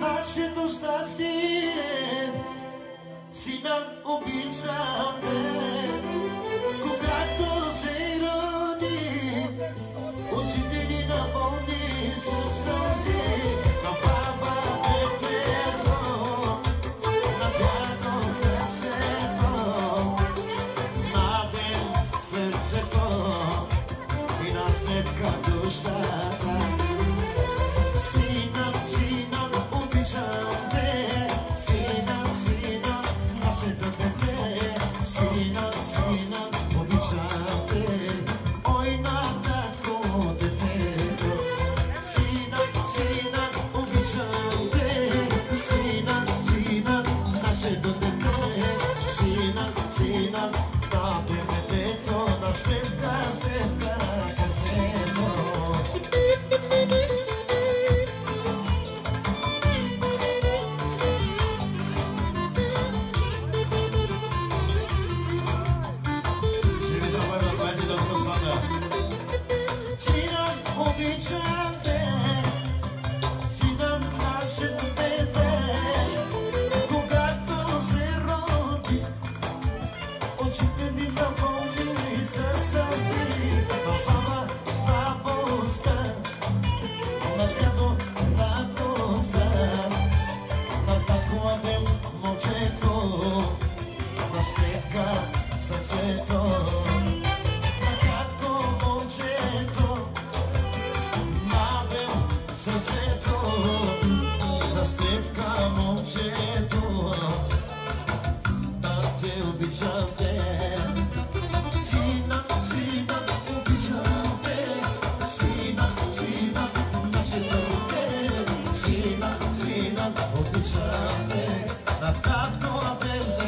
нашето щастие, сина, обичам те. Когато се роди, очите ни напълни със сълзи. На баба детето, на дядо сърцето, на ден сърцето и на сметка душата. Сина, сина, обичам те. Сина, сина, нашето дете. Сина, сина, обичам те. Ой, на татко детето. Сина, сина, обичам те. Сина, сина, нашето дете. Сина, сина, тато детето. На сметка, сметка, сърцето. Обичам те, сина, нашето дете. Когато се роди, очите ни напълни със сълзи. На баба слабостта, на дядо радостта, на татко Адем момчето, на сметка сърцето. На татко момчето, сърцето, на сметка момчето, да те обичам те. Сина, сина, обичам те. Сина, сина, нашето дете. Сина, сина, обичам те. На татко Адем